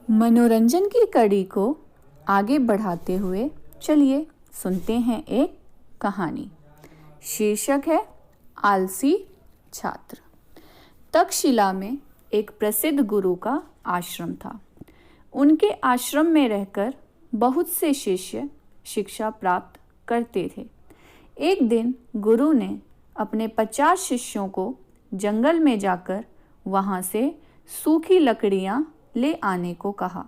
मनोरंजन की कड़ी को आगे बढ़ाते हुए चलिए सुनते हैं एक कहानी। शीर्षक है आलसी छात्र। तक्षशिला में एक प्रसिद्ध गुरु का आश्रम था। उनके आश्रम में रहकर बहुत से शिष्य शिक्षा प्राप्त करते थे। एक दिन गुरु ने अपने 50 शिष्यों को जंगल में जाकर वहाँ से सूखी लकड़ियाँ ले आने को कहा।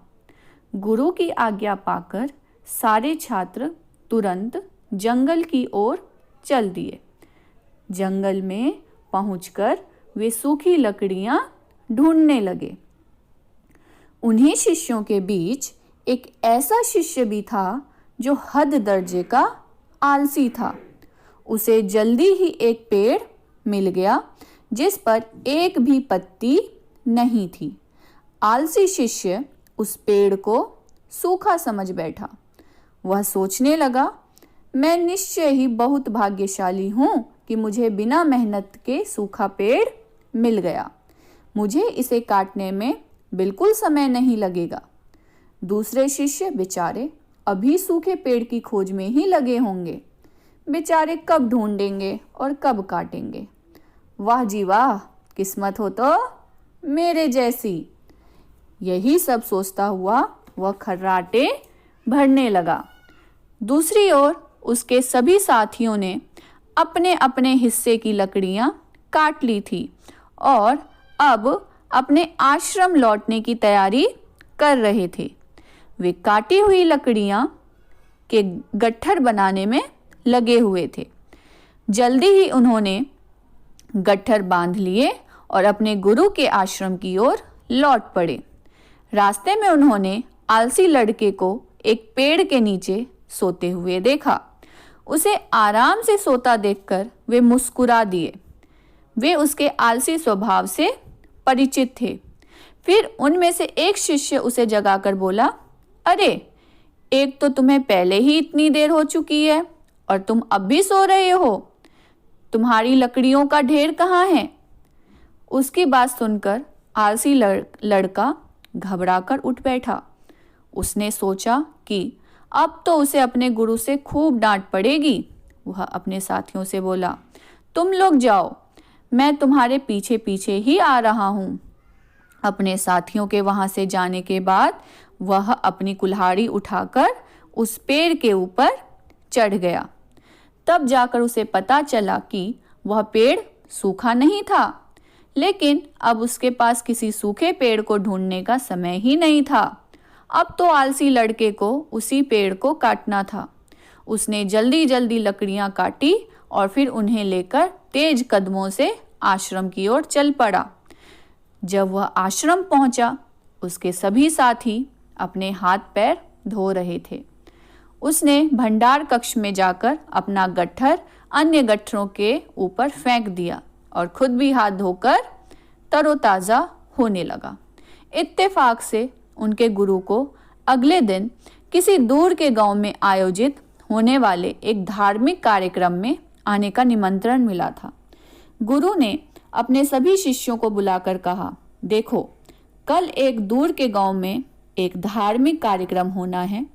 गुरु की आज्ञा पाकर सारे छात्र तुरंत जंगल की ओर चल दिए। जंगल में पहुंचकर वे सूखी लकड़ियां ढूंढने लगे। उन्हीं शिष्यों के बीच एक ऐसा शिष्य भी था जो हद दर्जे का आलसी था। उसे जल्दी ही एक पेड़ मिल गया जिस पर एक भी पत्ती नहीं थी। आलसी शिष्य उस पेड़ को सूखा समझ बैठा। वह सोचने लगा, मैं निश्चय ही बहुत भाग्यशाली हूँ कि मुझे बिना मेहनत के सूखा पेड़ मिल गया। मुझे इसे काटने में बिल्कुल समय नहीं लगेगा। दूसरे शिष्य बेचारे अभी सूखे पेड़ की खोज में ही लगे होंगे। बेचारे कब ढूंढेंगे और कब काटेंगे। वाह जी वाह, किस्मत हो तो मेरे जैसी। यही सब सोचता हुआ वह खर्राटे भरने लगा। दूसरी ओर उसके सभी साथियों ने अपने अपने हिस्से की लकड़ियां काट ली थी और अब अपने आश्रम लौटने की तैयारी कर रहे थे। वे काटी हुई लकड़ियां के गट्ठर बनाने में लगे हुए थे। जल्दी ही उन्होंने गट्ठर बांध लिए और अपने गुरु के आश्रम की ओर लौट पड़े। रास्ते में उन्होंने आलसी लड़के को एक पेड़ के नीचे सोते हुए देखा। उसे आराम से सोता देखकर वे मुस्कुरा दिए। वे उसके आलसी स्वभाव से परिचित थे। फिर उनमें से एक शिष्य उसे जगाकर बोला, अरे, एक तो तुम्हें पहले ही इतनी देर हो चुकी है और तुम अब भी सो रहे हो। तुम्हारी लकड़ियों का ढेर कहाँ है? उसकी बात सुनकर आलसी लड़का घबराकर उठ बैठा। उसने सोचा कि अब तो उसे अपने गुरु से खूब डांट पड़ेगी। वह अपने साथियों से बोला, तुम लोग जाओ, मैं तुम्हारे पीछे पीछे ही आ रहा हूँ। अपने साथियों के वहाँ से जाने के बाद वह अपनी कुल्हाड़ी उठाकर उस पेड़ के ऊपर चढ़ गया। तब जाकर उसे पता चला कि वह पेड़ सूखा नहीं था, लेकिन अब उसके पास किसी सूखे पेड़ को ढूंढने का समय ही नहीं था। अब तो आलसी लड़के को उसी पेड़ को काटना था। उसने जल्दी जल्दी लकड़ियां काटी और फिर उन्हें लेकर तेज कदमों से आश्रम की ओर चल पड़ा। जब वह आश्रम पहुंचा, उसके सभी साथी अपने हाथ पैर धो रहे थे। उसने भंडार कक्ष में जाकर अपना गट्ठर अन्य गट्ठरों के ऊपर फेंक दिया और खुद भी हाथ धोकर तरोताज़ा होने लगा। इत्तेफाक से उनके गुरु को अगले दिन किसी दूर के गांव में आयोजित होने वाले एक धार्मिक कार्यक्रम में आने का निमंत्रण मिला था। गुरु ने अपने सभी शिष्यों को बुलाकर कहा, देखो, कल एक दूर के गांव में एक धार्मिक कार्यक्रम होना है।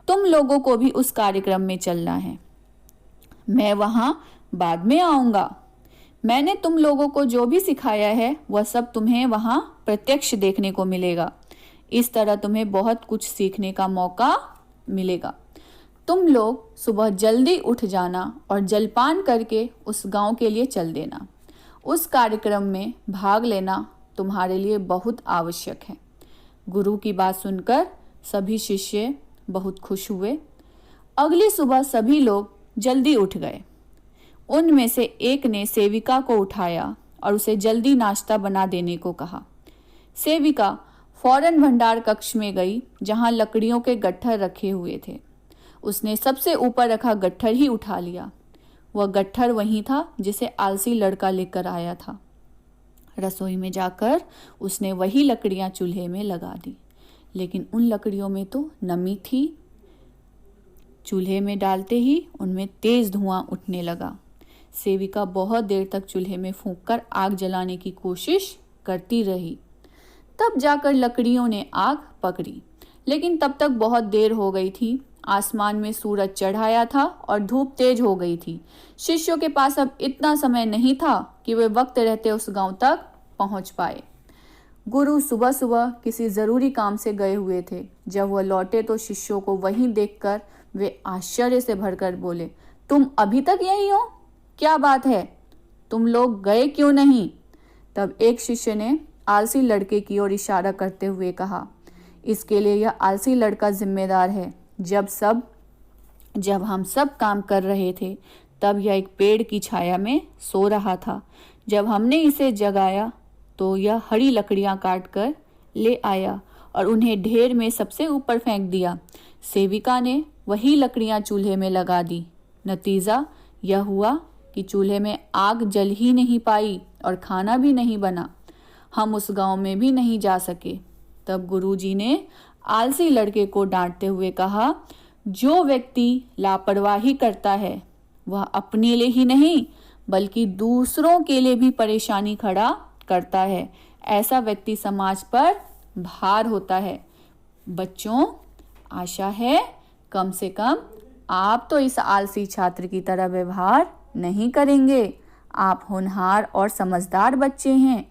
तुम लोगों को भी उस कार्यक्रम में चलना है। मैं वहां बाद में आऊंगा। मैंने तुम लोगों को जो भी सिखाया है वह सब तुम्हें वहां प्रत्यक्ष देखने को मिलेगा। इस तरह तुम्हें बहुत कुछ सीखने का मौका मिलेगा। तुम लोग सुबह जल्दी उठ जाना और जलपान करके उस गांव के लिए चल देना। उस कार्यक्रम में भाग लेना तुम्हारे लिए बहुत आवश्यक है। गुरु की बात सुनकर सभी शिष्य बहुत खुश हुए। अगली सुबह सभी लोग जल्दी उठ गए। उनमें से एक ने सेविका को उठाया और उसे जल्दी नाश्ता बना देने को कहा। सेविका फौरन भंडार कक्ष में गई जहां लकड़ियों के गट्ठर रखे हुए थे। उसने सबसे ऊपर रखा गट्ठर ही उठा लिया। वह गट्ठर वही था जिसे आलसी लड़का लेकर आया था। रसोई में जाकर उसने वही लकड़ियां चूल्हे में लगा दी, लेकिन उन लकड़ियों में तो नमी थी। चूल्हे में डालते ही उनमें तेज धुआं उठने लगा। सेविका बहुत देर तक चूल्हे में फूंककर आग जलाने की कोशिश करती रही। तब जाकर लकड़ियों ने आग पकड़ी, लेकिन तब तक बहुत देर हो गई थी। आसमान में सूरज चढ़ाया था और धूप तेज हो गई थी। शिष्यों के पास अब इतना समय नहीं था कि वे वक्त रहते उस गांव तक पहुंच पाए। गुरु सुबह सुबह किसी जरूरी काम से गए हुए थे। जब वह लौटे तो शिष्यों को वहीं देखकर वे आश्चर्य से भरकर बोले, तुम अभी तक यहीं हो? क्या बात है, तुम लोग गए क्यों नहीं? तब एक शिष्य ने आलसी लड़के की ओर इशारा करते हुए कहा, इसके लिए यह आलसी लड़का जिम्मेदार है। जब हम सब काम कर रहे थे तब यह एक पेड़ की छाया में सो रहा था। जब हमने इसे जगाया तो यह हरी लकड़ियां काट कर ले आया और उन्हें ढेर में सबसे ऊपर फेंक दिया। सेविका ने वही लकड़ियां चूल्हे में लगा दी। नतीजा यह हुआ कि चूल्हे में आग जल ही नहीं पाई और खाना भी नहीं बना। हम उस गांव में भी नहीं जा सके। तब गुरुजी ने आलसी लड़के को डांटते हुए कहा, जो व्यक्ति लापरवाही करता है वह अपने लिए ही नहीं बल्कि दूसरों के लिए भी परेशानी खड़ा करता है। ऐसा व्यक्ति समाज पर भार होता है। बच्चों, आशा है कम से कम आप तो इस आलसी छात्र की तरह व्यवहार नहीं करेंगे। आप होनहार और समझदार बच्चे हैं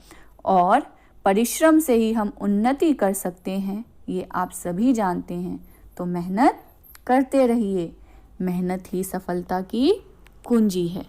और परिश्रम से ही हम उन्नति कर सकते हैं, ये आप सभी जानते हैं। तो मेहनत करते रहिए। मेहनत ही सफलता की कुंजी है।